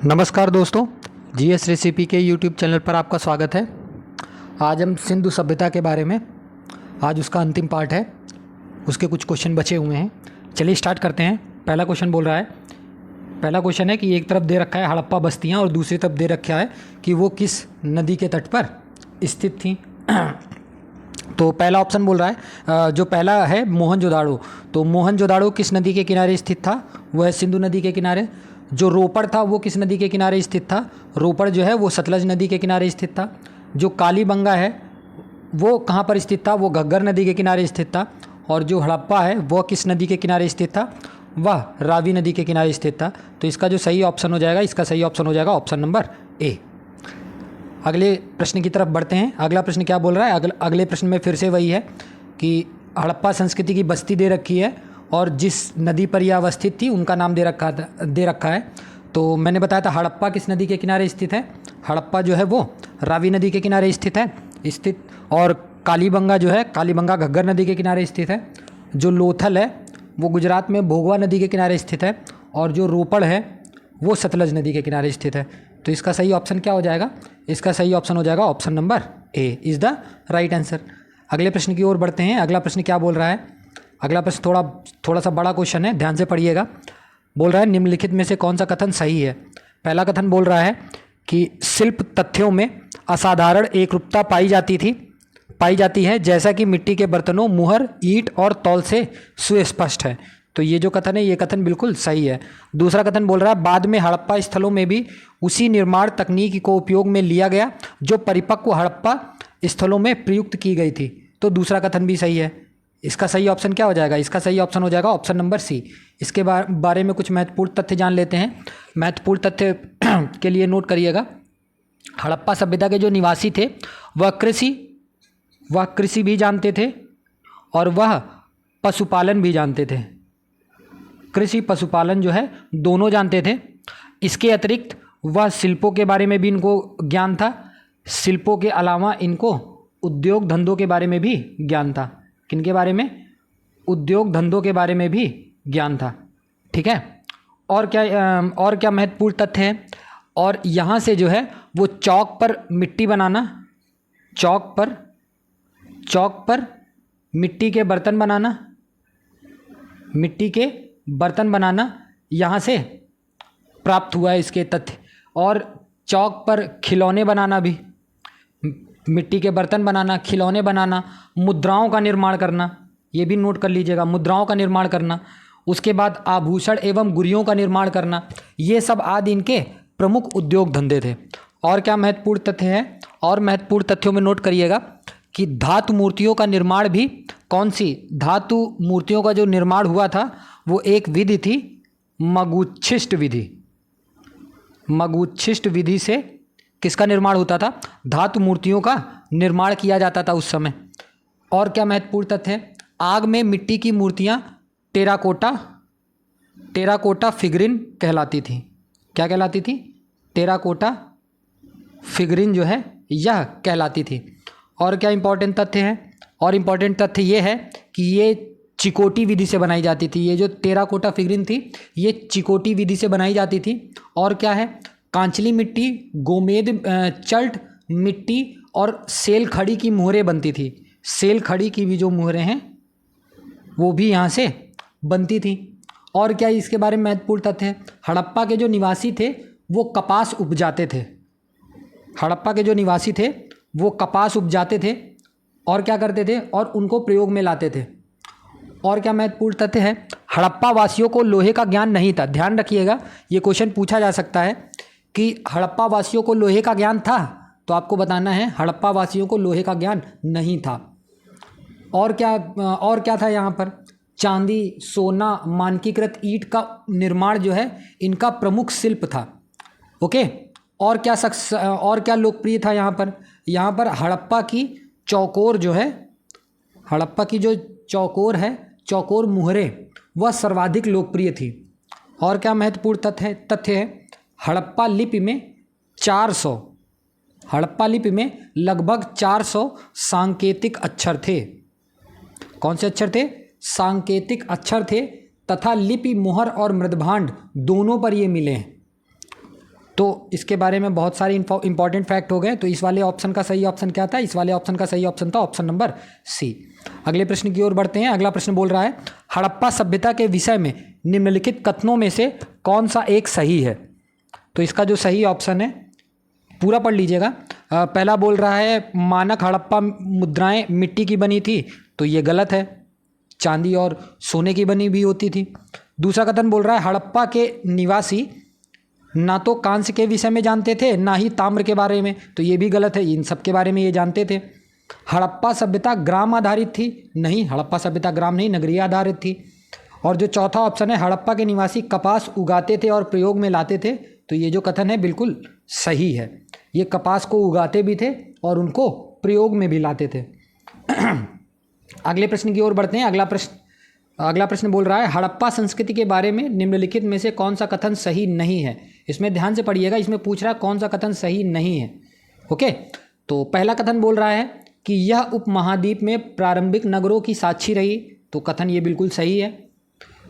नमस्कार दोस्तों, GS recipe के यूट्यूब चैनल पर आपका स्वागत है। आज हम सिंधु सभ्यता के बारे में, आज उसका अंतिम पार्ट है, उसके कुछ क्वेश्चन बचे हुए हैं। चलिए स्टार्ट करते हैं। पहला क्वेश्चन है कि एक तरफ दे रखा है हड़प्पा बस्तियां और दूसरी तरफ दे रखा है कि वो किस नदी के तट पर स्थित थी। तो पहला ऑप्शन बोल रहा है, जो पहला है मोहनजोदाड़ो। तो मोहनजोदाड़ो किस नदी के किनारे स्थित था? वह सिंधु नदी के किनारे। जो रोपड़ था वो किस नदी के किनारे स्थित था? रोपड़ जो है वो सतलज नदी के किनारे स्थित था। जो कालीबंगा है वो कहाँ पर स्थित था? वो घग्गर नदी के किनारे स्थित था। और जो हड़प्पा है वह किस नदी के किनारे स्थित था? वह रावी नदी के किनारे स्थित था। तो इसका जो सही ऑप्शन हो जाएगा, इसका सही ऑप्शन हो जाएगा ऑप्शन नंबर ए। अगले प्रश्न की तरफ बढ़ते हैं। अगला प्रश्न क्या बोल रहा है? अगले प्रश्न में फिर से वही है कि हड़प्पा संस्कृति की बस्ती दे रखी है और जिस नदी पर यह अवस्थित थी उनका नाम दे रखा है। तो मैंने बताया था हड़प्पा किस नदी के किनारे स्थित है। हड़प्पा जो है वो रावी नदी के किनारे स्थित और कालीबंगा जो है, कालीबंगा घग्गर नदी के किनारे स्थित है। जो लोथल है वो गुजरात में भोगवा नदी के किनारे स्थित है और जो रोपड़ है वो सतलज नदी के किनारे स्थित है। तो इसका सही ऑप्शन क्या हो जाएगा? इसका सही ऑप्शन हो जाएगा option number A is the right answer. अगले प्रश्न की ओर बढ़ते हैं। अगला प्रश्न क्या बोल रहा है? अगला प्रश्न थोड़ा सा बड़ा क्वेश्चन है, ध्यान से पढ़िएगा। बोल रहा है निम्नलिखित में से कौन सा कथन सही है? पहला कथन बोल रहा है कि शिल्प तथ्यों में असाधारण एकरूपता पाई जाती है, जैसा कि मिट्टी के बर्तनों, मुहर, ईंट और तौल से सुस्पष्ट है। तो ये जो कथन है ये कथन बिल्कुल सही है। दूसरा कथन बोल रहा है बाद में हड़प्पा स्थलों में भी उसी निर्माण तकनीक को उपयोग में लिया गया जो परिपक्व हड़प्पा स्थलों में प्रयुक्त की गई थी। तो दूसरा कथन भी सही है। इसका सही ऑप्शन क्या हो जाएगा? इसका सही ऑप्शन हो जाएगा ऑप्शन नंबर सी। इसके बारे में कुछ महत्वपूर्ण तथ्य जान लेते हैं। महत्वपूर्ण तथ्य के लिए नोट करिएगा। हड़प्पा सभ्यता के जो निवासी थे वह कृषि भी जानते थे और वह पशुपालन भी जानते थे। कृषि पशुपालन जो है दोनों जानते थे। इसके अतिरिक्त वह शिल्पों के बारे में भी इनको ज्ञान था। शिल्पों के अलावा इनको उद्योग धंधों के बारे में भी ज्ञान था। किनके बारे में? उद्योग धंधों के बारे में भी ज्ञान था। ठीक है। और क्या महत्वपूर्ण तथ्य है? और यहाँ से जो है वो चौक पर मिट्टी के बर्तन बनाना यहाँ से प्राप्त हुआ है इसके तथ्य। और चौक पर खिलौने बनाना भी, मिट्टी के बर्तन बनाना, खिलौने बनाना, मुद्राओं का निर्माण करना, ये भी नोट कर लीजिएगा, मुद्राओं का निर्माण करना। उसके बाद आभूषण एवं गुड़ियों का निर्माण करना, ये सब आदि इनके प्रमुख उद्योग धंधे थे। और क्या महत्वपूर्ण तथ्य है? और महत्वपूर्ण तथ्यों में नोट करिएगा कि धातु मूर्तियों का निर्माण भी, कौन सी धातु मूर्तियों का जो निर्माण हुआ था वो एक विधि थी, मगुच्छिष्ट विधि से किसका निर्माण होता था? धातु मूर्तियों का निर्माण किया जाता था उस समय। और क्या महत्वपूर्ण तथ्य है? आग में मिट्टी की मूर्तियां टेराकोटा फिगरिन कहलाती थी। क्या कहलाती थी? टेराकोटा फिगरिन जो है यह कहलाती थी। और क्या इंपॉर्टेंट तथ्य है? और इंपॉर्टेंट तथ्य ये है कि ये चिकोटी विधि से बनाई जाती थी। ये जो टेराकोटा फिगरिन थी ये चिकोटी विधि से बनाई जाती थी। और क्या है? कांचली मिट्टी, गोमेद, चल्ट मिट्टी और सेल खड़ी की मुहरें बनती थी। सेल खड़ी की भी जो मुहरें हैं वो भी यहाँ से बनती थी। और क्या इसके बारे में महत्वपूर्ण तथ्य है? हड़प्पा के जो निवासी थे वो कपास उपजाते थे। हड़प्पा के जो निवासी थे वो कपास उपजाते थे और क्या करते थे? और उनको प्रयोग में लाते थे। और क्या महत्वपूर्ण तथ्य है? हड़प्पा वासियों को लोहे का ज्ञान नहीं था। ध्यान रखिएगा, ये क्वेश्चन पूछा जा सकता है कि हड़प्पा वासियों को लोहे का ज्ञान था, तो आपको बताना है हड़प्पा वासियों को लोहे का ज्ञान नहीं था। और क्या था यहाँ पर? चांदी, सोना, मानकीकृत ईंट का निर्माण जो है इनका प्रमुख शिल्प था। ओके। और क्या लोकप्रिय था यहाँ पर? यहाँ पर हड़प्पा की चौकोर जो है, हड़प्पा की जो चौकोर है, चौकोर मुहरें, वह सर्वाधिक लोकप्रिय थी। और क्या महत्वपूर्ण तथ्य है? हड़प्पा लिपि में लगभग 400 सांकेतिक अक्षर थे। कौन से अक्षर थे? सांकेतिक अक्षर थे तथा लिपि, मुहर और मृदभांड दोनों पर ये मिले हैं। तो इसके बारे में बहुत सारे इंपॉर्टेंट फैक्ट हो गए। तो इस वाले ऑप्शन का सही ऑप्शन क्या था? इस वाले ऑप्शन का सही ऑप्शन था ऑप्शन नंबर सी। अगले प्रश्न की ओर बढ़ते हैं। अगला प्रश्न बोल रहा है हड़प्पा सभ्यता के विषय में निम्नलिखित कथनों में से कौन सा एक सही है? तो इसका जो सही ऑप्शन है, पूरा पढ़ लीजिएगा। पहला बोल रहा है मानक हड़प्पा मुद्राएं मिट्टी की बनी थी, तो ये गलत है, चांदी और सोने की बनी भी होती थी। दूसरा कथन बोल रहा है हड़प्पा के निवासी ना तो कांस्य के विषय में जानते थे ना ही ताम्र के बारे में, तो ये भी गलत है, इन सब के बारे में ये जानते थे। हड़प्पा सभ्यता ग्राम आधारित थी, नहीं, हड़प्पा सभ्यता ग्राम नहीं, नगरीय आधारित थी। और जो चौथा ऑप्शन है हड़प्पा के निवासी कपास उगाते थे और प्रयोग में लाते थे, तो ये जो कथन है बिल्कुल सही है। ये कपास को उगाते भी थे और उनको प्रयोग में भी लाते थे। अगले प्रश्न की ओर बढ़ते हैं। अगला प्रश्न बोल रहा है हड़प्पा संस्कृति के बारे में निम्नलिखित में से कौन सा कथन सही नहीं है? इसमें ध्यान से पढ़िएगा, इसमें पूछ रहा है कौन सा कथन सही नहीं है। ओके, तो पहला कथन बोल रहा है कि यह उपमहाद्वीप में प्रारंभिक नगरों की साक्षी रही, तो कथन ये बिल्कुल सही है।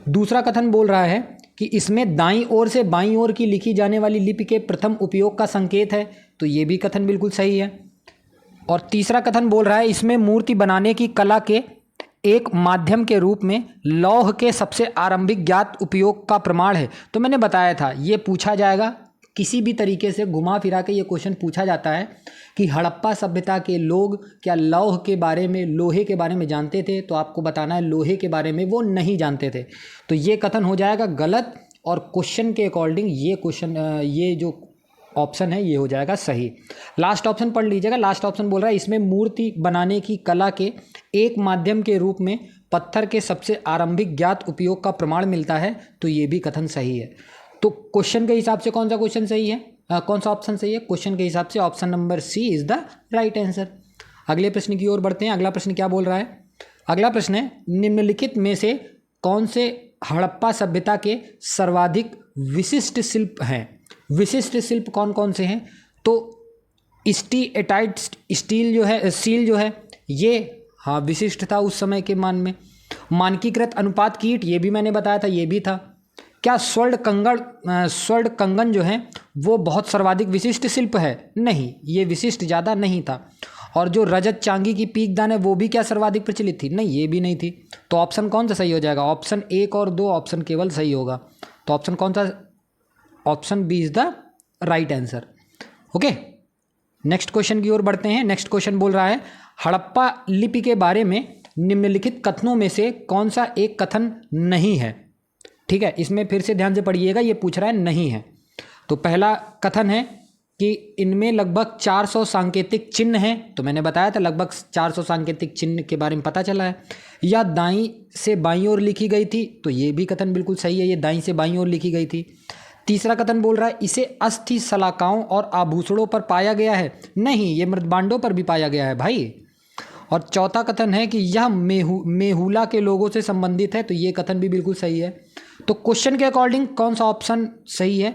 दूसरा कथन बोल रहा है कि इसमें दाईं ओर से बाईं ओर की लिखी जाने वाली लिपि के प्रथम उपयोग का संकेत है, तो ये भी कथन बिल्कुल सही है। और तीसरा कथन बोल रहा है इसमें मूर्ति बनाने की कला के एक माध्यम के रूप में लौह के सबसे आरंभिक ज्ञात उपयोग का प्रमाण है। तो मैंने बताया था ये पूछा जाएगा, किसी भी तरीके से घुमा फिरा के ये क्वेश्चन पूछा जाता है कि हड़प्पा सभ्यता के लोग क्या लौह के बारे में, लोहे के बारे में जानते थे? तो आपको बताना है लोहे के बारे में वो नहीं जानते थे, तो ये कथन हो जाएगा गलत। और क्वेश्चन के अकॉर्डिंग ये जो ऑप्शन है ये हो जाएगा सही। लास्ट ऑप्शन पढ़ लीजिएगा। लास्ट ऑप्शन बोल रहा है इसमें मूर्ति बनाने की कला के एक माध्यम के रूप में पत्थर के सबसे आरंभिक ज्ञात उपयोग का प्रमाण मिलता है, तो ये भी कथन सही है। तो क्वेश्चन के हिसाब से कौन सा क्वेश्चन सही है, कौन सा ऑप्शन सही है? क्वेश्चन के हिसाब से option number C is the right answer. अगले प्रश्न की ओर बढ़ते हैं। अगला प्रश्न क्या बोल रहा है? अगला प्रश्न है निम्नलिखित में से कौन से हड़प्पा सभ्यता के सर्वाधिक विशिष्ट शिल्प हैं? विशिष्ट शिल्प कौन कौन से हैं? तो स्टीएटाइट स्टील जो है, सील जो है ये हाँ विशिष्ट था उस समय के मान में। मानकीकृत अनुपात कीट, ये भी मैंने बताया था, ये भी था। क्या स्वर्ण कंगन जो है वो बहुत सर्वाधिक विशिष्ट शिल्प है? नहीं, ये विशिष्ट ज़्यादा नहीं था। और जो रजत चांदी की पीकदान है वो भी क्या सर्वाधिक प्रचलित थी? नहीं, ये भी नहीं थी। तो ऑप्शन कौन सा सही हो जाएगा? ऑप्शन 1 और 2 ऑप्शन केवल सही होगा। तो ऑप्शन कौन सा? Option B is the right answer. Okay, next question की ओर बढ़ते हैं। नेक्स्ट क्वेश्चन बोल रहा है हड़प्पा लिपि के बारे में निम्नलिखित कथनों में से कौन सा एक कथन नहीं है? ठीक है, इसमें फिर से ध्यान से पढ़िएगा, ये पूछ रहा है नहीं है। तो पहला कथन है कि इनमें लगभग 400 सांकेतिक चिन्ह हैं, तो मैंने बताया था लगभग 400 सांकेतिक चिन्ह के बारे में पता चला है। या दाईं से बाईं ओर लिखी गई थी, तो ये भी कथन बिल्कुल सही है, ये दाईं से बाईं ओर लिखी गई थी। तीसरा कथन बोल रहा है इसे अस्थि शलाकाओं और आभूषणों पर पाया गया है, नहीं, ये मृदबांडों पर भी पाया गया है भाई। और चौथा कथन है कि यह मेहुला के लोगों से संबंधित है, तो ये कथन भी बिल्कुल सही है। तो क्वेश्चन के अकॉर्डिंग कौन सा ऑप्शन सही है?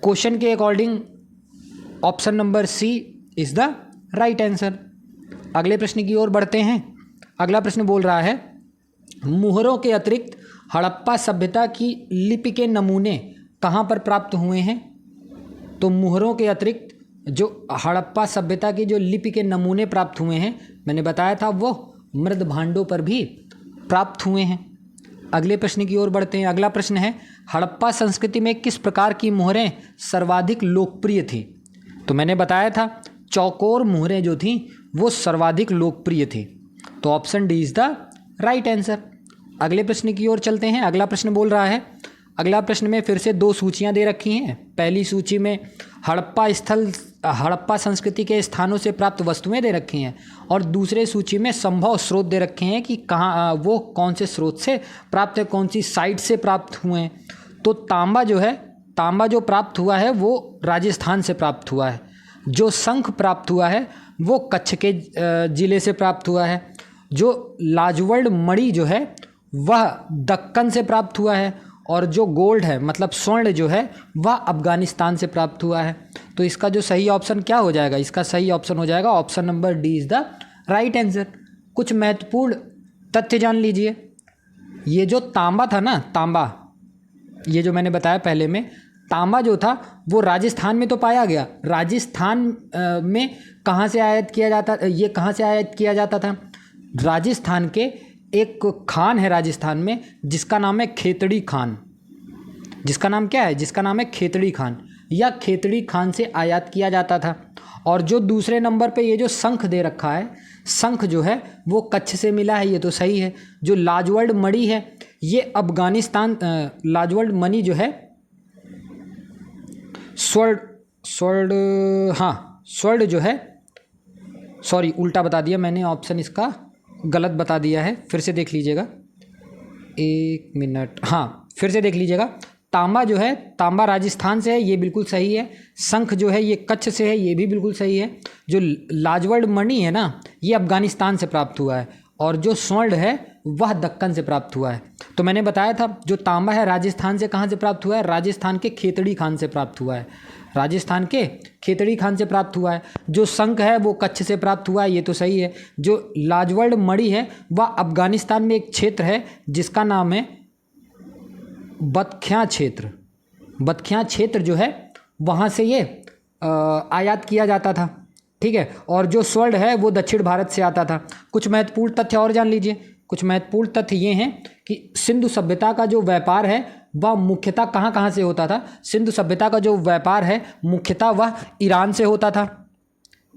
क्वेश्चन के according option number C is the right answer. अगले प्रश्न की ओर बढ़ते हैं। अगला प्रश्न बोल रहा है मुहरों के अतिरिक्त हड़प्पा सभ्यता की लिपि के नमूने कहाँ पर प्राप्त हुए हैं? तो मुहरों के अतिरिक्त जो हड़प्पा सभ्यता की जो लिपि के नमूने प्राप्त हुए हैं, मैंने बताया था वो मृद भांडों पर भी प्राप्त हुए हैं। अगले प्रश्न की ओर बढ़ते हैं। अगला प्रश्न है हड़प्पा संस्कृति में किस प्रकार की मुहरें सर्वाधिक लोकप्रिय थी? तो मैंने बताया था चौकोर मुहरें जो थीं वो सर्वाधिक लोकप्रिय थी, तो option D is the right answer. अगले प्रश्न की ओर चलते हैं। अगला प्रश्न बोल रहा है, अगला प्रश्न में फिर से 2 सूचियां दे रखी हैं। पहली सूची में हड़प्पा संस्कृति के स्थानों से प्राप्त वस्तुएं दे रखी हैं, और दूसरे सूची में संभव स्रोत दे रखे हैं कि कहाँ वो कौन से स्रोत से प्राप्त है, कौन सी साइट से प्राप्त हुए हैं। तो तांबा जो प्राप्त हुआ है वो राजस्थान से प्राप्त हुआ है। जो शंख प्राप्त हुआ है वो कच्छ के ज़िले से प्राप्त हुआ है। जो लाजवर्ड मणि जो है वह दक्कन से प्राप्त हुआ है, और जो गोल्ड है मतलब स्वर्ण जो है वह अफ़गानिस्तान से प्राप्त हुआ है। तो इसका जो सही ऑप्शन क्या हो जाएगा? इसका सही ऑप्शन हो जाएगा option number D is the right answer. कुछ महत्वपूर्ण तथ्य जान लीजिए। ये जो तांबा था ना, तांबा, ये जो मैंने बताया पहले में, तांबा जो था वो राजस्थान में तो पाया गया, राजस्थान में कहाँ से आयात किया जाता, ये कहाँ से आयात किया जाता था? राजस्थान के एक खान है राजस्थान में जिसका नाम है खेतड़ी खान। जिसका नाम क्या है? जिसका नाम है खेतड़ी खान, या खेतड़ी खान से आयात किया जाता था। और जो दूसरे नंबर पे ये जो शंख दे रखा है, शंख जो है वो कच्छ से मिला है, ये तो सही है। जो लाजवर्ड मणि है ये अफगानिस्तान, लाजवर्ड मणि जो है स्वर्ण जो है, सॉरी उल्टा बता दिया मैंने, ऑप्शन इसका गलत बता दिया है, फिर से देख लीजिएगा, 1 मिनट, हाँ फिर से देख लीजिएगा। तांबा जो है, तांबा राजस्थान से है, ये बिल्कुल सही है। शंख जो है ये कच्छ से है, ये भी बिल्कुल सही है। जो लाजवर्ड मणि है ना, ये अफगानिस्तान से प्राप्त हुआ है, और जो स्वर्ण है वह दक्कन से प्राप्त हुआ है। तो मैंने बताया था जो तांबा है राजस्थान से कहाँ से प्राप्त हुआ है? राजस्थान के खेतड़ी खान से प्राप्त हुआ है, राजस्थान के खेतड़ी खान से प्राप्त हुआ है। जो शंख है वो कच्छ से प्राप्त हुआ है, ये तो सही है। जो लाजवर्ड मणि है वह अफगानिस्तान में एक क्षेत्र है जिसका नाम है बदख्यां क्षेत्र। बदख्यां क्षेत्र जो है वहाँ से ये आयात किया जाता था, ठीक है। और जो स्वर्ण है वो दक्षिण भारत से आता था। कुछ महत्वपूर्ण तथ्य और जान लीजिए। कुछ महत्वपूर्ण तथ्य ये हैं कि सिंधु सभ्यता का जो व्यापार है वह मुख्यतः कहाँ कहाँ से होता था? सिंधु सभ्यता का जो व्यापार है मुख्यतः वह ईरान से होता था,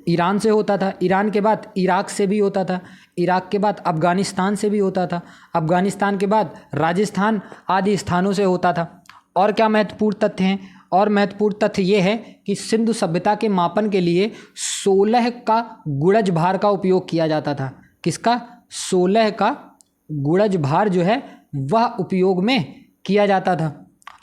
ईरान से होता था। ईरान के बाद इराक से भी होता था, इराक के बाद अफगानिस्तान से भी होता था, अफगानिस्तान के बाद राजस्थान आदि स्थानों से होता था। और क्या महत्वपूर्ण तथ्य हैं? और महत्वपूर्ण तथ्य ये है कि सिंधु सभ्यता के मापन के लिए 16 का गुणज भार का उपयोग किया जाता था। किसका? 16 का गुणज भार जो है वह उपयोग में किया जाता था।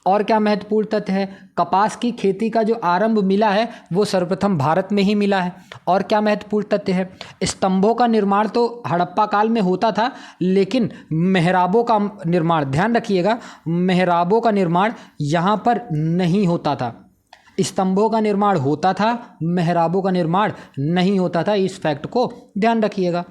और क्या महत्वपूर्ण तथ्य है? कपास की खेती का जो आरंभ मिला है वो सर्वप्रथम भारत में ही मिला है। और क्या महत्वपूर्ण तथ्य है? स्तंभों का निर्माण तो हड़प्पा काल में होता था, लेकिन मेहराबों का निर्माण, ध्यान रखिएगा, मेहराबों का निर्माण यहाँ पर नहीं होता था। स्तंभों का निर्माण होता था, मेहराबों का निर्माण नहीं होता था। इस फैक्ट को ध्यान रखिएगा।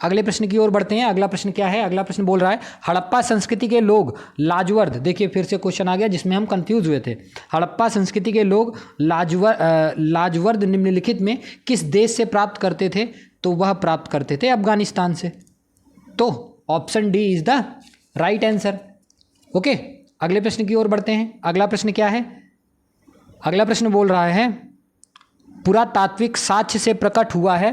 अगले प्रश्न की ओर बढ़ते हैं। अगला प्रश्न क्या है? अगला प्रश्न बोल रहा है हड़प्पा संस्कृति के लोग लाजवर्द, देखिए फिर से क्वेश्चन आ गया जिसमें हम कंफ्यूज हुए थे। हड़प्पा संस्कृति के लोग लाजवर्द निम्नलिखित में किस देश से प्राप्त करते थे? तो वह प्राप्त करते थे अफगानिस्तान से। तो option D is the right answer. Okay, अगले प्रश्न की ओर बढ़ते हैं। अगला प्रश्न क्या है? अगला प्रश्न बोल रहा है पुरातात्विक साक्ष्य से प्रकट हुआ है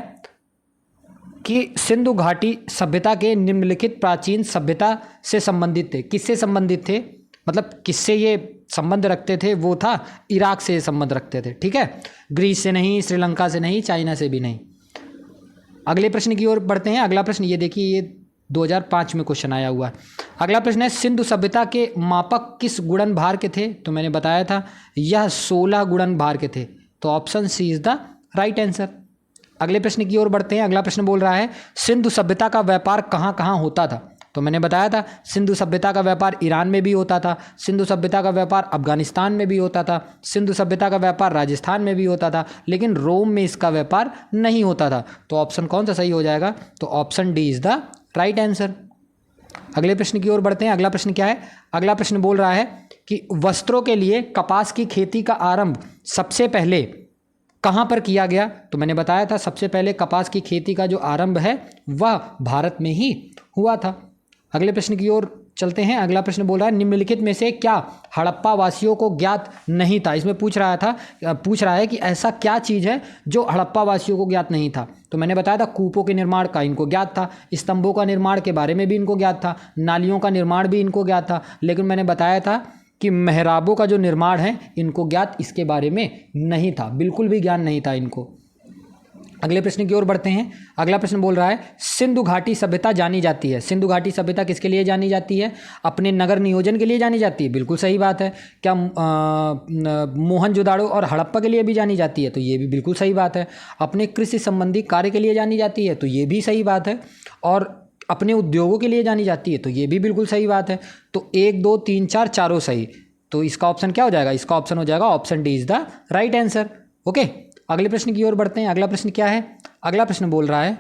कि सिंधु घाटी सभ्यता के निम्नलिखित प्राचीन सभ्यता से संबंधित थे। किससे संबंधित थे? मतलब किससे ये संबंध रखते थे? वो था इराक से संबंध रखते थे, ठीक है। ग्रीस से नहीं, श्रीलंका से नहीं, चाइना से भी नहीं। अगले प्रश्न की ओर बढ़ते हैं। अगला प्रश्न ये देखिए, ये 2005 में क्वेश्चन आया हुआ है। अगला प्रश्न है सिंधु सभ्यता के मापक किस गुणन भार के थे? तो मैंने बताया था यह 16 गुणन भार के थे। तो option C is the right answer. अगले प्रश्न की ओर बढ़ते हैं। अगला प्रश्न बोल रहा है सिंधु सभ्यता का व्यापार कहाँ कहाँ होता था? तो मैंने बताया था सिंधु सभ्यता का व्यापार ईरान में भी होता था, सिंधु सभ्यता का व्यापार अफगानिस्तान में भी होता था, सिंधु सभ्यता का व्यापार राजस्थान में भी होता था, लेकिन रोम में इसका व्यापार नहीं होता था। तो ऑप्शन कौन सा सही हो जाएगा? तो option D is the right answer. अगले प्रश्न की ओर बढ़ते हैं। अगला प्रश्न क्या है? अगला प्रश्न बोल रहा है कि वस्त्रों के लिए कपास की खेती का आरंभ सबसे पहले कहाँ पर किया गया? तो मैंने बताया था सबसे पहले कपास की खेती का जो आरंभ है वह भारत में ही हुआ था। अगले प्रश्न की ओर चलते हैं। अगला प्रश्न बोल रहा है निम्नलिखित में से क्या हड़प्पा वासियों को ज्ञात नहीं था? इसमें पूछ रहा है कि ऐसा क्या चीज़ है जो हड़प्पा वासियों को ज्ञात नहीं था? तो मैंने बताया था कूपों के निर्माण का इनको ज्ञात था, स्तंभों का निर्माण के बारे में भी इनको ज्ञात था, नालियों का निर्माण भी इनको ज्ञात था, लेकिन मैंने बताया था कि मेहराबों का जो निर्माण है इनको ज्ञात इसके बारे में नहीं था, बिल्कुल भी ज्ञान नहीं था इनको। अगले प्रश्न की ओर बढ़ते हैं। अगला प्रश्न बोल रहा है सिंधु घाटी सभ्यता जानी जाती है। सिंधु घाटी सभ्यता किसके लिए जानी जाती है? अपने नगर नियोजन के लिए जानी जाती है, बिल्कुल सही बात है। क्या मोहनजोदाड़ो और हड़प्पा के लिए भी जानी जाती है? तो ये भी बिल्कुल सही बात है। अपने कृषि संबंधी कार्य के लिए जानी जाती है, तो ये भी सही बात है। और अपने उद्योगों के लिए जानी जाती है, तो ये भी बिल्कुल सही बात है। तो 1 2 3 4 चारों सही। तो इसका ऑप्शन क्या हो जाएगा? इसका ऑप्शन हो जाएगा option D is the right answer. Okay, अगले प्रश्न की ओर बढ़ते हैं। अगला प्रश्न क्या है? अगला प्रश्न बोल रहा है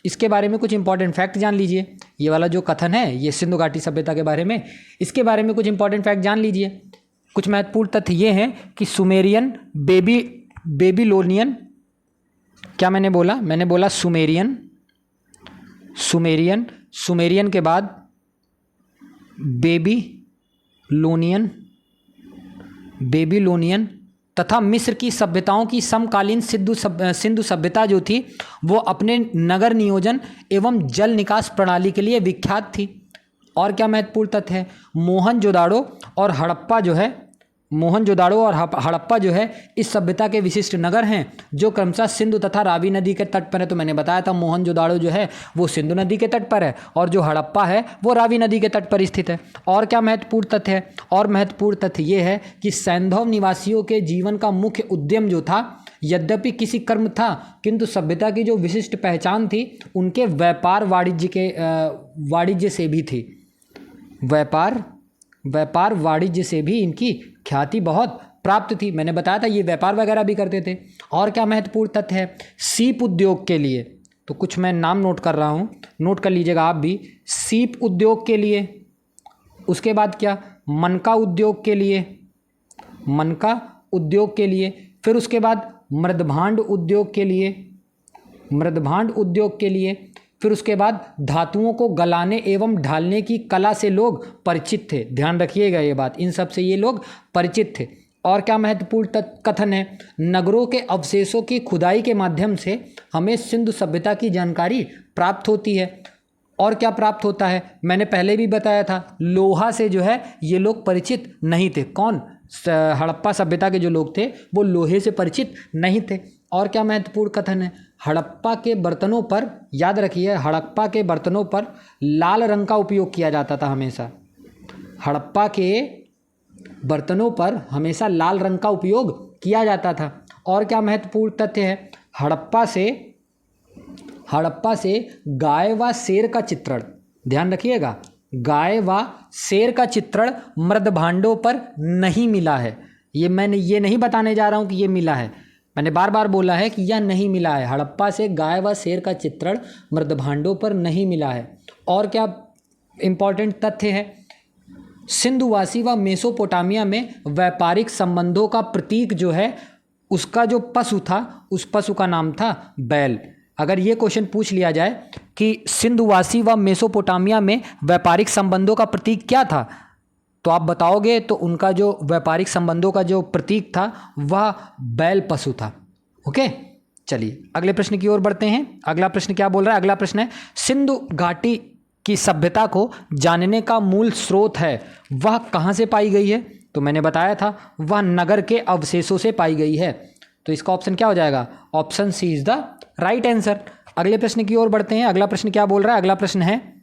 इसके बारे में कुछ इंपॉर्टेंट फैक्ट जान लीजिए। ये वाला जो कथन है ये सिंधु घाटी सभ्यता के बारे में, इसके बारे में कुछ इंपॉर्टेंट फैक्ट जान लीजिए। कुछ महत्वपूर्ण तथ्य ये हैं कि सुमेरियन, बेबीलोनियन, क्या मैंने बोला? मैंने बोला सुमेरियन, सुमेरियन के बाद बेबीलोनियन तथा मिस्र की सभ्यताओं की समकालीन सिंधु सभ्यता जो थी वो अपने नगर नियोजन एवं जल निकास प्रणाली के लिए विख्यात थी। और क्या महत्वपूर्ण तथ्य है? मोहनजोदाड़ो और हड़प्पा जो है इस सभ्यता के विशिष्ट नगर हैं जो क्रमशः सिंधु तथा रावी नदी के तट पर है। तो मैंने बताया था मोहनजोदाड़ो जो है वो सिंधु नदी के तट पर है और जो हड़प्पा है वो रावी नदी के तट पर स्थित है। और क्या महत्वपूर्ण तथ्य है? और महत्वपूर्ण तथ्य ये है कि सैंधव निवासियों के जीवन का मुख्य उद्यम जो था, यद्यपि किसी कर्म था, किंतु सभ्यता की जो विशिष्ट पहचान थी उनके व्यापार वाणिज्य से भी थी। व्यापार वाणिज्य से भी इनकी ख्याति बहुत प्राप्त थी। मैंने बताया था ये व्यापार वगैरह भी करते थे। और क्या महत्वपूर्ण तथ्य है? सीप उद्योग के लिए, तो कुछ मैं नाम नोट कर रहा हूँ, नोट कर लीजिएगा आप भी। सीप उद्योग के लिए, उसके बाद क्या? मनका उद्योग के लिए, फिर उसके बाद मृदभांड उद्योग के लिए, फिर उसके बाद धातुओं को गलाने एवं ढालने की कला से लोग परिचित थे। ध्यान रखिएगा ये बात, इन सब से ये लोग परिचित थे। और क्या महत्वपूर्ण कथन है? नगरों के अवशेषों की खुदाई के माध्यम से हमें सिंधु सभ्यता की जानकारी प्राप्त होती है। और क्या प्राप्त होता है? मैंने पहले भी बताया था, लोहा से जो है ये लोग परिचित नहीं थे। कौन? हड़प्पा सभ्यता के जो लोग थे वो लोहे से परिचित नहीं थे। और क्या महत्वपूर्ण कथन है? हड़प्पा के बर्तनों पर, याद रखिए, हड़प्पा के बर्तनों पर लाल रंग का उपयोग किया जाता था हमेशा। हड़प्पा के बर्तनों पर हमेशा लाल रंग का उपयोग किया जाता था। और क्या महत्वपूर्ण तथ्य है? हड़प्पा से गाय व शेर का चित्रण, ध्यान रखिएगा, गाय व शेर का चित्रण मृदभांडों पर नहीं मिला है। ये मैंने ये नहीं बताने जा रहा हूँ कि ये मिला है, मैंने बार बार बोला है कि यह नहीं मिला है। हड़प्पा से गाय व शेर का चित्रण मृदभांडों पर नहीं मिला है। और क्या इंपॉर्टेंट तथ्य है? सिंधुवासी व मेसोपोटामिया में व्यापारिक संबंधों का प्रतीक जो है उसका जो पशु था, उस पशु का नाम था बैल। अगर ये क्वेश्चन पूछ लिया जाए कि सिंधुवासी व मेसोपोटामिया में व्यापारिक संबंधों का प्रतीक क्या था, तो आप बताओगे तो उनका जो व्यापारिक संबंधों का जो प्रतीक था वह बैल पशु था। ओके, चलिए अगले प्रश्न की ओर बढ़ते हैं। अगला प्रश्न क्या बोल रहा है? अगला प्रश्न है, सिंधु घाटी की सभ्यता को जानने का मूल स्रोत है वह कहाँ से पाई गई है? तो मैंने बताया था वह नगर के अवशेषों से पाई गई है। तो इसका ऑप्शन क्या हो जाएगा? Option C is the right answer. अगले प्रश्न की ओर बढ़ते हैं। अगला प्रश्न क्या बोल रहा है? अगला प्रश्न है,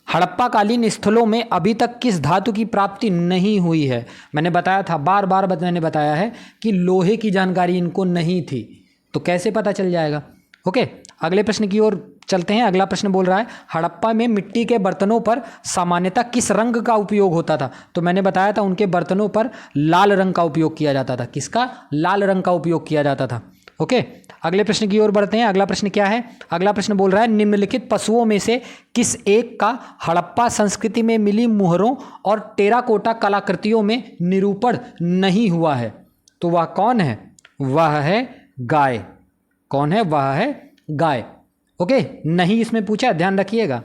हड़प्पा कालीन स्थलों में अभी तक किस धातु की प्राप्ति नहीं हुई है? मैंने बताया था, बार बार मैंने बताया है कि लोहे की जानकारी इनको नहीं थी, तो कैसे पता चल जाएगा? ओके, अगले प्रश्न की ओर चलते हैं। अगला प्रश्न बोल रहा है, हड़प्पा में मिट्टी के बर्तनों पर सामान्यतः किस रंग का उपयोग होता था? तो मैंने बताया था उनके बर्तनों पर लाल रंग का उपयोग किया जाता था। किसका? लाल रंग का उपयोग किया जाता था। ओके, अगले प्रश्न की ओर बढ़ते हैं। अगला प्रश्न क्या है? अगला प्रश्न बोल रहा है, निम्नलिखित पशुओं में से किस एक का हड़प्पा संस्कृति में मिली मुहरों और टेराकोटा कलाकृतियों में निरूपण नहीं हुआ है? तो वह कौन है? वह है गाय। कौन है? वह है गाय। ओके, नहीं इसमें पूछा, ध्यान रखिएगा।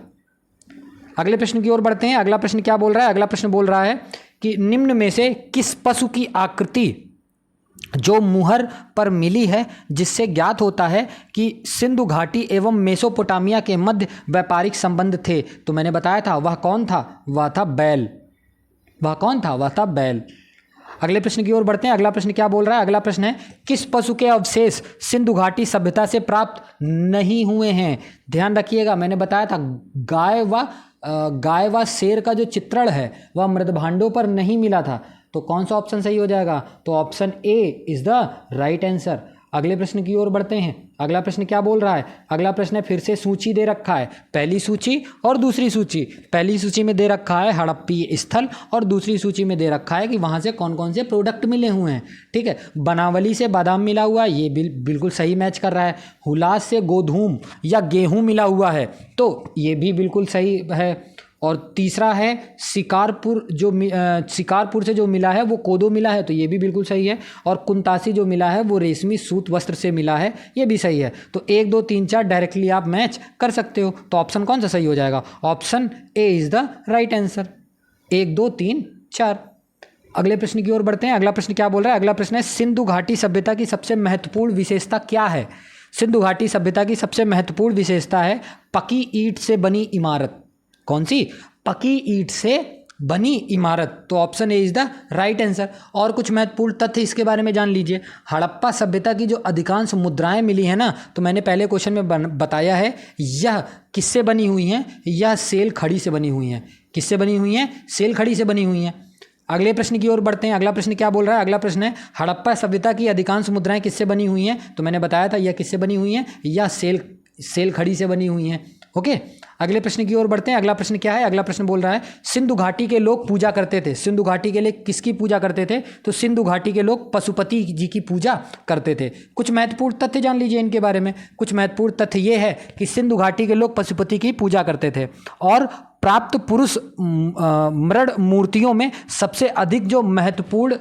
अगले प्रश्न की ओर बढ़ते हैं। अगला प्रश्न क्या बोल रहा है? अगला प्रश्न बोल रहा है कि निम्न में से किस पशु की आकृति जो मुहर पर मिली है जिससे ज्ञात होता है कि सिंधु घाटी एवं मेसोपोटामिया के मध्य व्यापारिक संबंध थे? तो मैंने बताया था वह कौन था? वह था बैल। वह कौन था? वह था बैल। अगले प्रश्न की ओर बढ़ते हैं। अगला प्रश्न क्या बोल रहा है? अगला प्रश्न है, किस पशु के अवशेष सिंधु घाटी सभ्यता से प्राप्त नहीं हुए हैं? ध्यान रखिएगा, मैंने बताया था गाय व शेर का जो चित्रण है वह मृदभांडों पर नहीं मिला था। तो कौन सा ऑप्शन सही हो जाएगा? तो option A is the right answer. अगले प्रश्न की ओर बढ़ते हैं। अगला प्रश्न क्या बोल रहा है? अगला प्रश्न है, फिर से सूची दे रखा है, पहली सूची और दूसरी सूची। पहली सूची में दे रखा है हड़प्पी स्थल और दूसरी सूची में दे रखा है कि वहाँ से कौन कौन से प्रोडक्ट मिले हुए हैं। ठीक है, बनावली से बादाम मिला हुआ है, ये बिल्कुल सही मैच कर रहा है। हुलास से गोधूम या गेहूँ मिला हुआ है, तो ये भी बिल्कुल सही है। और तीसरा है शिकारपुर शिकारपुर से जो मिला है वो कोदो मिला है, तो ये भी बिल्कुल सही है। और कुंतासी जो मिला है वो रेशमी सूत वस्त्र से मिला है, ये भी सही है। तो 1 2 3 4 डायरेक्टली आप मैच कर सकते हो। तो ऑप्शन कौन सा सही हो जाएगा? Option A is the right answer. 1 2 3 4। अगले प्रश्न की ओर बढ़ते हैं। अगला प्रश्न क्या बोल रहा है? अगला प्रश्न है सिंधु घाटी सभ्यता की सबसे महत्वपूर्ण विशेषता क्या है? सिंधु घाटी सभ्यता की सबसे महत्वपूर्ण विशेषता है पकी ईंट से बनी इमारत। कौन सी? पकी ईंट से बनी इमारत। तो option A is the right answer. और कुछ महत्वपूर्ण तथ्य इसके बारे में जान लीजिए। हड़प्पा सभ्यता की जो अधिकांश मुद्राएं मिली है ना, तो मैंने पहले क्वेश्चन में बताया है, यह किससे बनी हुई हैं? यह सेल खड़ी से बनी हुई हैं। किससे बनी हुई हैं? सेल खड़ी से बनी हुई हैं। अगले प्रश्न की ओर बढ़ते हैं। अगला प्रश्न क्या बोल रहा है? अगला प्रश्न है हड़प्पा सभ्यता की अधिकांश मुद्राएं किससे बनी हुई हैं? तो मैंने बताया था यह किससे बनी हुई हैं? यह सेल खड़ी से बनी हुई हैं। ओके, अगले प्रश्न की ओर बढ़ते हैं। अगला प्रश्न क्या है? अगला प्रश्न बोल रहा है सिंधु घाटी के लोग पूजा करते थे। सिंधु घाटी के लिए किसकी पूजा करते थे? तो सिंधु घाटी के लोग पशुपति जी की पूजा करते थे। कुछ महत्वपूर्ण तथ्य जान लीजिए इनके बारे में। कुछ महत्वपूर्ण तथ्य ये है कि सिंधु घाटी के लोग पशुपति की पूजा करते थे। और प्राप्त पुरुष मृड मूर्तियों में सबसे अधिक जो महत्वपूर्ण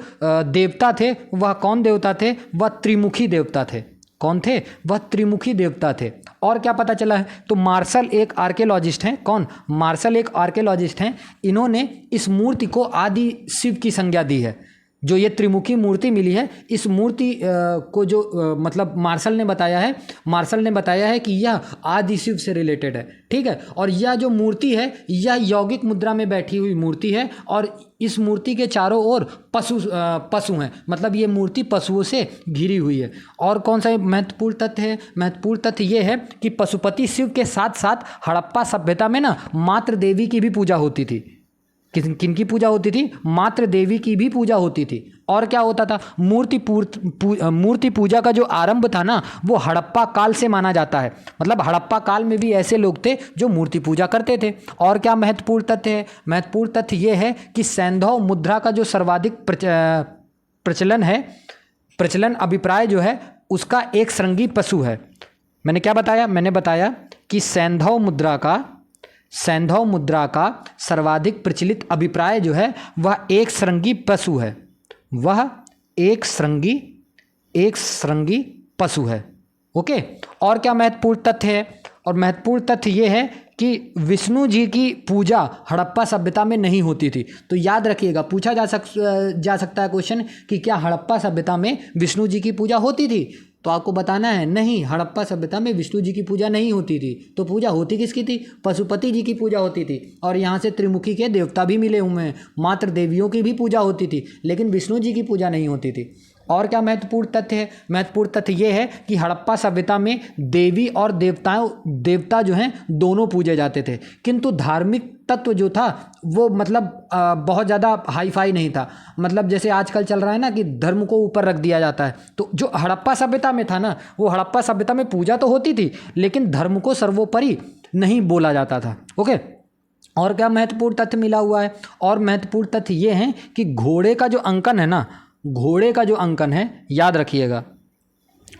देवता थे वह कौन देवता थे? वह त्रिमुखी देवता थे। कौन थे? वह त्रिमुखी देवता थे। और क्या पता चला है? तो मार्शल एक आर्कियोलॉजिस्ट हैं। कौन? मार्शल एक आर्कियोलॉजिस्ट हैं। इन्होंने इस मूर्ति को आदि शिव की संज्ञा दी है। जो ये त्रिमुखी मूर्ति मिली है, इस मूर्ति को जो मतलब मार्शल ने बताया है कि यह आदि शिव से रिलेटेड है। ठीक है। और यह जो मूर्ति है यह यौगिक मुद्रा में बैठी हुई मूर्ति है। और इस मूर्ति के चारों ओर पशु हैं, मतलब ये मूर्ति पशुओं से घिरी हुई है। और कौन सा महत्वपूर्ण तथ्य है? महत्वपूर्ण तथ्य ये है कि पशुपति शिव के साथ साथ हड़प्पा सभ्यता में ना मातृ देवी की भी पूजा होती थी। किन की पूजा होती थी? मातृ देवी की भी पूजा होती थी। और क्या होता था? मूर्ति पूजा का जो आरंभ था ना, वो हड़प्पा काल से माना जाता है। मतलब हड़प्पा काल में भी ऐसे लोग थे जो मूर्ति पूजा करते थे। और क्या महत्वपूर्ण तथ्य है? महत्वपूर्ण तथ्य ये है कि सैंधव मुद्रा का जो सर्वाधिक प्रचलन अभिप्राय जो है उसका एक श्रृंगी पशु है। मैंने क्या बताया? मैंने बताया कि सैंधव मुद्रा का सर्वाधिक प्रचलित अभिप्राय जो है वह एक श्रृंगी पशु है। वह एक श्रृंगी पशु है। ओके। और क्या महत्वपूर्ण तथ्य है? और महत्वपूर्ण तथ्य ये है कि विष्णु जी की पूजा हड़प्पा सभ्यता में नहीं होती थी। तो याद रखिएगा, पूछा जा सकता है क्वेश्चन कि क्या हड़प्पा सभ्यता में विष्णु जी की पूजा होती थी? तो आपको बताना है नहीं, हड़प्पा सभ्यता में विष्णु जी की पूजा नहीं होती थी। तो पूजा होती किसकी थी? पशुपति जी की पूजा होती थी। और यहाँ से त्रिमुखी के देवता भी मिले हुए हैं, मातृ देवियों की भी पूजा होती थी, लेकिन विष्णु जी की पूजा नहीं होती थी। और क्या महत्वपूर्ण तथ्य है? महत्वपूर्ण तथ्य ये है कि हड़प्पा सभ्यता में देवी और देवता जो हैं दोनों पूजे जाते थे। किंतु धार्मिक तत्व जो था वो मतलब बहुत ज़्यादा हाई फाई नहीं था। मतलब जैसे आजकल चल रहा है ना कि धर्म को ऊपर रख दिया जाता है, तो जो हड़प्पा सभ्यता में था ना, वो हड़प्पा सभ्यता में पूजा तो होती थी लेकिन धर्म को सर्वोपरि नहीं बोला जाता था। ओके। और क्या महत्वपूर्ण तथ्य मिला हुआ है? और महत्वपूर्ण तथ्य ये है कि घोड़े का जो अंकन है ना, घोड़े का जो अंकन है, याद रखिएगा,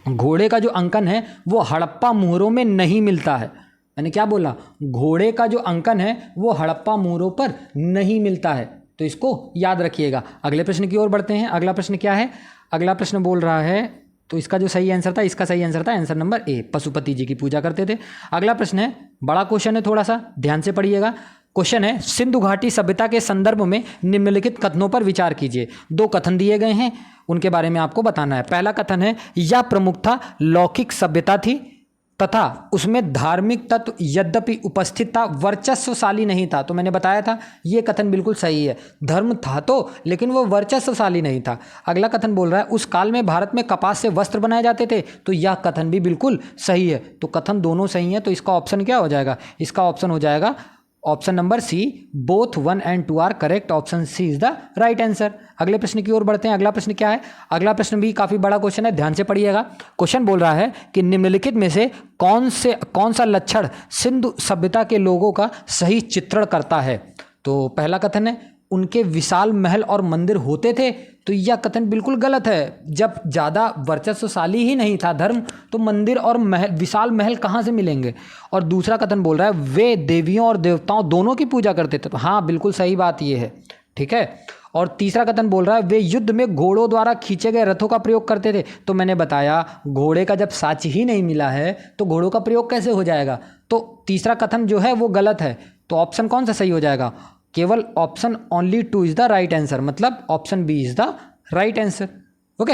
घोड़े का जो अंकन है वो हड़प्पा मोहरों में नहीं मिलता है। मैंने क्या बोला? घोड़े का जो अंकन है वो हड़प्पा मोहरों पर नहीं मिलता है। तो इसको याद रखिएगा। अगले प्रश्न की ओर बढ़ते हैं। अगला प्रश्न क्या है? अगला प्रश्न बोल रहा है, तो इसका जो सही आंसर था, इसका सही आंसर था आंसर नंबर ए, पशुपति जी की पूजा करते थे। अगला प्रश्न है, बड़ा क्वेश्चन है, थोड़ा सा ध्यान से पढ़िएगा। क्वेश्चन है सिंधु घाटी सभ्यता के संदर्भ में निम्नलिखित कथनों पर विचार कीजिए। 2 कथन दिए गए हैं, उनके बारे में आपको बताना है। पहला कथन है यह प्रमुखतः लौकिक सभ्यता थी तथा उसमें धार्मिक तत्व यद्यपि उपस्थित था, वर्चस्वशाली नहीं था। तो मैंने बताया था ये कथन बिल्कुल सही है, धर्म था तो लेकिन वो वर्चस्वशाली नहीं था। अगला कथन बोल रहा है उस काल में भारत में कपास से वस्त्र बनाए जाते थे। तो यह कथन भी बिल्कुल सही है। तो कथन दोनों सही है। तो इसका ऑप्शन क्या हो जाएगा? इसका ऑप्शन हो जाएगा option number C, both 1 and 2 are correct. Option C is the right answer. अगले प्रश्न की ओर बढ़ते हैं। अगला प्रश्न क्या है? अगला प्रश्न भी काफी बड़ा क्वेश्चन है, ध्यान से पढ़िएगा। क्वेश्चन बोल रहा है कि निम्नलिखित में से कौन सा लक्षण सिंधु सभ्यता के लोगों का सही चित्रण करता है? तो पहला कथन है उनके विशाल महल और मंदिर होते थे, तो यह कथन बिल्कुल गलत है। जब ज़्यादा वर्चस्वशाली ही नहीं था धर्म, तो मंदिर और महल, विशाल महल कहाँ से मिलेंगे। और दूसरा कथन बोल रहा है वे देवियों और देवताओं दोनों की पूजा करते थे, तो हाँ बिल्कुल सही बात ये है, ठीक है। और तीसरा कथन बोल रहा है वे युद्ध में घोड़ों द्वारा खींचे गए रथों का प्रयोग करते थे, तो मैंने बताया घोड़े का जब साची ही नहीं मिला है तो घोड़ों का प्रयोग कैसे हो जाएगा। तो तीसरा कथन जो है वो गलत है। तो ऑप्शन कौन सा सही हो जाएगा, केवल option only 2 is the right answer, मतलब option B is the right answer. Okay,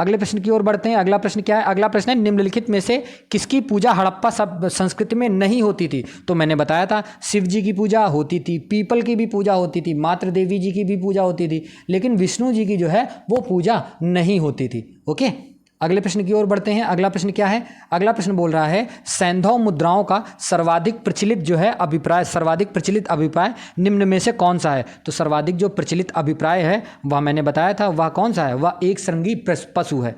अगले प्रश्न की ओर बढ़ते हैं। अगला प्रश्न क्या है, अगला प्रश्न है निम्नलिखित में से किसकी पूजा हड़प्पा संस्कृति में नहीं होती थी। तो मैंने बताया था शिव जी की पूजा होती थी, पीपल की भी पूजा होती थी, मातृ देवी जी की भी पूजा होती थी, लेकिन विष्णु जी की जो है वो पूजा नहीं होती थी। ओके, अगले प्रश्न की ओर बढ़ते हैं। अगला प्रश्न क्या है, अगला प्रश्न बोल रहा है सैंधव मुद्राओं का सर्वाधिक प्रचलित जो है अभिप्राय, सर्वाधिक प्रचलित अभिप्राय निम्न में से कौन सा है। तो सर्वाधिक जो प्रचलित अभिप्राय है वह मैंने बताया था, वह कौन सा है, वह एक श्रृंगी पशु है।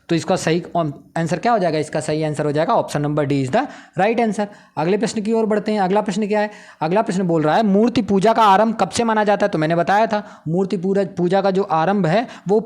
तो इसका सही आंसर क्या हो जाएगा, इसका सही आंसर हो जाएगा option number D is the right answer. अगले प्रश्न की ओर बढ़ते हैं। अगला प्रश्न क्या है, अगला प्रश्न बोल रहा है मूर्ति पूजा का आरंभ कब से माना जाता है। तो मैंने बताया था मूर्ति पूजा का जो आरंभ है वो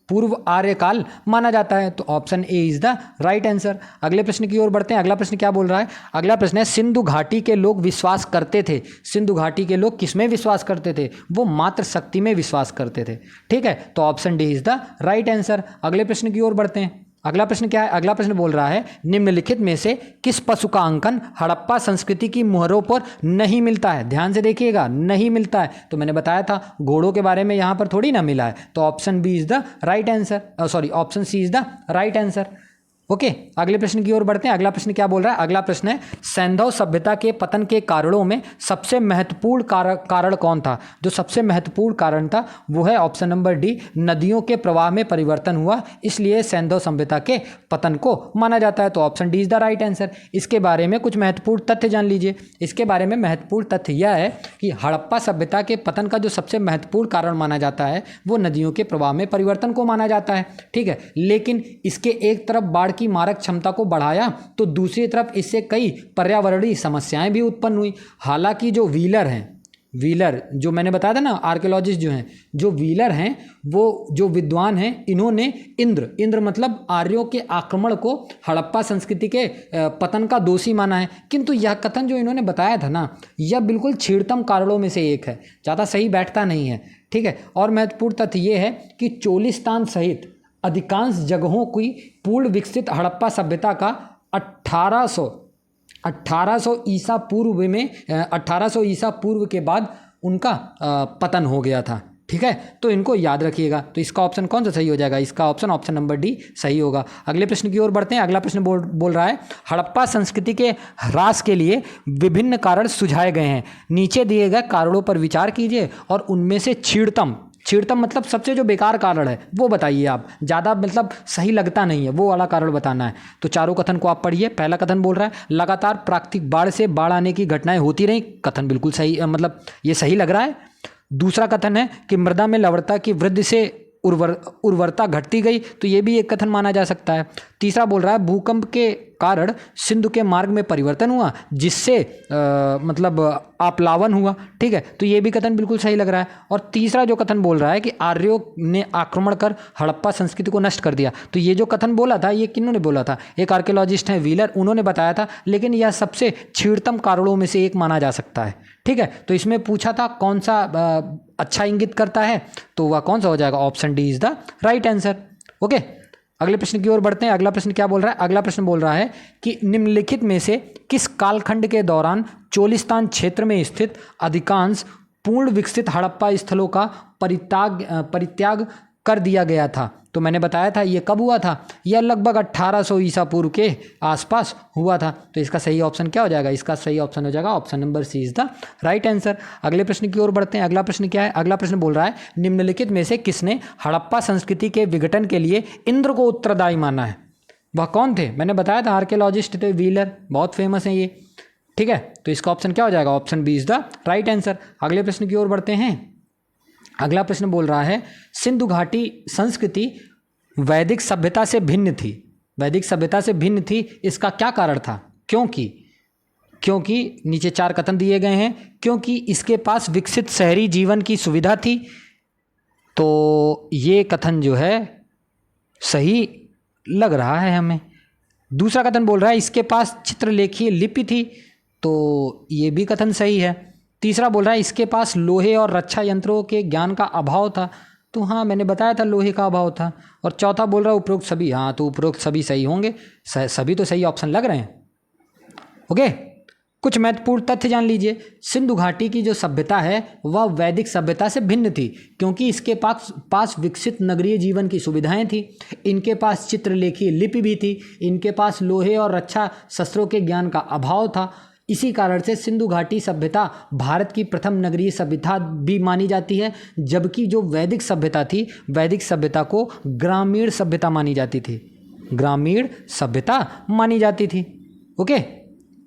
पूर्व आर्यकाल माना जाता है, तो option A is the right answer. अगले प्रश्न की ओर बढ़ते हैं। अगला प्रश्न क्या बोल रहा है, अगला प्रश्न है सिंधु घाटी के लोग विश्वास करते थे, सिंधु घाटी के लोग किसमें विश्वास करते थे, वो मात्र शक्ति में विश्वास करते थे, ठीक है। तो option D is the right answer. अगले प्रश्न की ओर बढ़ते हैं। अगला प्रश्न क्या है, अगला प्रश्न बोल रहा है निम्नलिखित में से किस पशु का अंकन हड़प्पा संस्कृति की मुहरों पर नहीं मिलता है। ध्यान से देखिएगा, नहीं मिलता है। तो मैंने बताया था घोड़ों के बारे में यहाँ पर थोड़ी ना मिला है, तो option B is the right answer, sorry option C is the right answer. Okay, अगले प्रश्न की ओर बढ़ते हैं। अगला प्रश्न क्या बोल रहा है, अगला प्रश्न है सैंधव सभ्यता के पतन के कारणों में सबसे महत्वपूर्ण कारण कौन था। जो सबसे महत्वपूर्ण कारण था वो है ऑप्शन नंबर डी, नदियों के प्रवाह में परिवर्तन हुआ, इसलिए सैंधव सभ्यता के पतन को माना जाता है। तो option D is the right answer. इसके बारे में कुछ महत्वपूर्ण तथ्य जान लीजिए। इसके बारे में महत्वपूर्ण तथ्य यह है कि हड़प्पा सभ्यता के पतन का जो सबसे महत्वपूर्ण कारण माना जाता है वो नदियों के प्रवाह में परिवर्तन को माना जाता है, ठीक है। लेकिन इसके एक तरफ बाढ़ की मारक क्षमता को बढ़ाया तो दूसरी तरफ इससे कई पर्यावरणीय समस्याएं भी उत्पन्न हुई। हालांकि जो व्हीलर हैं, व्हीलर जो मैंने बताया था ना, आर्कियोलॉजिस्ट जो हैं, जो व्हीलर हैं, वो जो विद्वान हैं, इन्होंने इंद्र मतलब आर्यों के आक्रमण को हड़प्पा संस्कृति के पतन का दोषी माना है। किंतु यह कथन जो इन्होंने बताया था ना, यह बिल्कुल छीड़तम कारणों में से एक है, ज़्यादा सही बैठता नहीं है, ठीक है। और महत्वपूर्ण तथ्य ये है कि चोलिस्तान सहित अधिकांश जगहों की पूर्ण विकसित हड़प्पा सभ्यता का 1800 ईसा पूर्व में 1800 ईसा पूर्व के बाद उनका पतन हो गया था, ठीक है। तो इनको याद रखिएगा। तो इसका ऑप्शन कौन सा सही हो जाएगा, इसका ऑप्शन नंबर डी सही होगा। अगले प्रश्न की ओर बढ़ते हैं। अगला प्रश्न बोल रहा है हड़प्पा संस्कृति के ह्रास के लिए विभिन्न कारण सुझाए गए हैं, नीचे दिए गए कारणों पर विचार कीजिए और उनमें से छीड़तम मतलब सबसे जो बेकार कारण है वो बताइए। आप ज़्यादा मतलब सही लगता नहीं है वो वाला कारण बताना है। तो चारों कथन को आप पढ़िए। पहला कथन बोल रहा है लगातार प्राकृतिक बाढ़ से बाढ़ आने की घटनाएं होती रहीं, कथन बिल्कुल सही, मतलब ये सही लग रहा है। दूसरा कथन है कि मृदा में लवणता की वृद्धि से उर्वरता घटती गई, तो ये भी एक कथन माना जा सकता है। तीसरा बोल रहा है भूकंप के कारण सिंधु के मार्ग में परिवर्तन हुआ जिससे मतलब आप्लावन हुआ, ठीक है। तो ये भी कथन बिल्कुल सही लग रहा है। और तीसरा जो कथन बोल रहा है कि आर्यों ने आक्रमण कर हड़प्पा संस्कृति को नष्ट कर दिया, तो ये जो कथन बोला था ये किन्होंने बोला था, एक आर्कियोलॉजिस्ट हैं व्हीलर, उन्होंने बताया था, लेकिन यह सबसे छीड़तम कारणों में से एक माना जा सकता है, ठीक है। तो इसमें पूछा था कौन सा अच्छा इंगित करता है, तो वह कौन सा हो जाएगा, option D is the right answer. Okay, अगले प्रश्न की ओर बढ़ते हैं। अगला प्रश्न क्या बोल रहा है, अगला प्रश्न बोल रहा है कि निम्नलिखित में से किस कालखंड के दौरान चोलिस्तान क्षेत्र में स्थित अधिकांश पूर्ण विकसित हड़प्पा स्थलों का परित्याग कर दिया गया था। तो मैंने बताया था ये कब हुआ था, यह लगभग 1800 ईसा पूर्व के आसपास हुआ था। तो इसका सही ऑप्शन क्या हो जाएगा, इसका सही ऑप्शन हो जाएगा option number C is the right answer. अगले प्रश्न की ओर बढ़ते हैं। अगला प्रश्न क्या है, अगला प्रश्न बोल रहा है निम्नलिखित में से किसने हड़प्पा संस्कृति के विघटन के लिए इंद्र को उत्तरदायी माना है। वह कौन थे, मैंने बताया था आर्कियोलॉजिस्ट थे, व्हीलर, बहुत फेमस हैं ये, ठीक है। तो इसका ऑप्शन क्या हो जाएगा, option B is the right answer. अगले प्रश्न की ओर बढ़ते हैं। अगला प्रश्न बोल रहा है सिंधु घाटी संस्कृति वैदिक सभ्यता से भिन्न थी, वैदिक सभ्यता से भिन्न थी, इसका क्या कारण था। क्योंकि क्योंकि नीचे 4 कथन दिए गए हैं, क्योंकि इसके पास विकसित शहरी जीवन की सुविधा थी। तो ये कथन जो है सही लग रहा है हमें। दूसरा कथन बोल रहा है इसके पास चित्रलेखीय लिपि थी, तो ये भी कथन सही है। तीसरा बोल रहा है इसके पास लोहे और रक्षा यंत्रों के ज्ञान का अभाव था, तो हाँ मैंने बताया था लोहे का अभाव था। और चौथा बोल रहा है उपरोक्त सभी, हाँ तो उपरोक्त सभी सही होंगे, सभी तो सही ऑप्शन लग रहे हैं। ओके, कुछ महत्वपूर्ण तथ्य जान लीजिए। सिंधु घाटी की जो सभ्यता है वह वैदिक सभ्यता से भिन्न थी, क्योंकि इसके पास विकसित नगरीय जीवन की सुविधाएं थी, इनके पास चित्रलेखीय लिपि भी थी, इनके पास लोहे और रक्षा शस्त्रों के ज्ञान का अभाव था। इसी कारण से सिंधु घाटी सभ्यता भारत की प्रथम नगरीय सभ्यता भी मानी जाती है, जबकि जो वैदिक सभ्यता थी, वैदिक सभ्यता को ग्रामीण सभ्यता मानी जाती थी, ग्रामीण सभ्यता मानी जाती थी। ओके,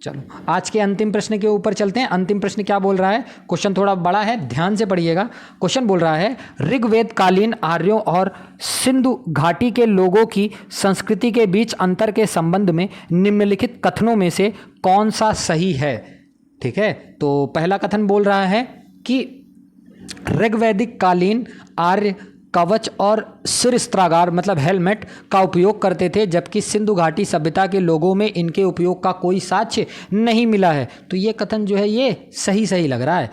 चलो आज के अंतिम प्रश्न के ऊपर चलते हैं। अंतिम प्रश्न क्या बोल रहा है, क्वेश्चन थोड़ा बड़ा है, ध्यान से पढ़िएगा। क्वेश्चन बोल रहा है ऋग्वेद कालीन आर्यों और सिंधु घाटी के लोगों की संस्कृति के बीच अंतर के संबंध में निम्नलिखित कथनों में से कौन सा सही है। ठीक है, तो पहला कथन बोल रहा है कि ऋग्वैदिक कालीन आर्य कवच और शिरस्त्रागार मतलब हेलमेट का उपयोग करते थे, जबकि सिंधु घाटी सभ्यता के लोगों में इनके उपयोग का कोई साक्ष्य नहीं मिला है। तो ये कथन जो है ये सही लग रहा है।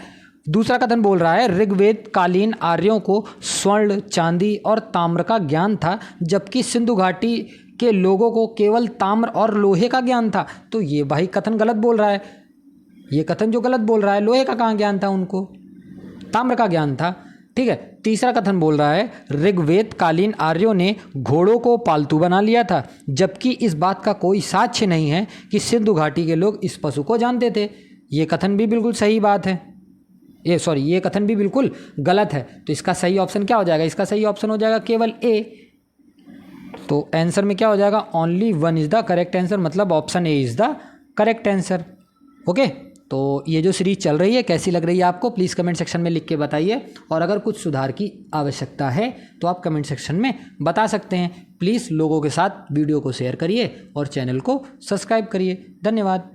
दूसरा कथन बोल रहा है ऋग्वेद कालीन आर्यों को स्वर्ण, चांदी और ताम्र का ज्ञान था, जबकि सिंधु घाटी के लोगों को केवल ताम्र और लोहे का ज्ञान था। तो ये भाई कथन गलत बोल रहा है, ये कथन जो गलत बोल रहा है, लोहे का कहाँ ज्ञान था उनको, ताम्र का ज्ञान था। ठीक है, तीसरा कथन बोल रहा है ऋग्वेद कालीन आर्यों ने घोड़ों को पालतू बना लिया था, जबकि इस बात का कोई साक्ष्य नहीं है कि सिंधु घाटी के लोग इस पशु को जानते थे। ये कथन भी बिल्कुल सही बात है, ये कथन भी बिल्कुल गलत है। तो इसका सही ऑप्शन क्या हो जाएगा, इसका सही ऑप्शन हो जाएगा केवल ए। तो आंसर में क्या हो जाएगा, only 1 is the correct answer, मतलब option A is the correct answer. Okay, तो ये जो सीरीज चल रही है कैसी लग रही है आपको, प्लीज़ कमेंट सेक्शन में लिख के बताइए। और अगर कुछ सुधार की आवश्यकता है तो आप कमेंट सेक्शन में बता सकते हैं। प्लीज़ लोगों के साथ वीडियो को शेयर करिए और चैनल को सब्सक्राइब करिए। धन्यवाद।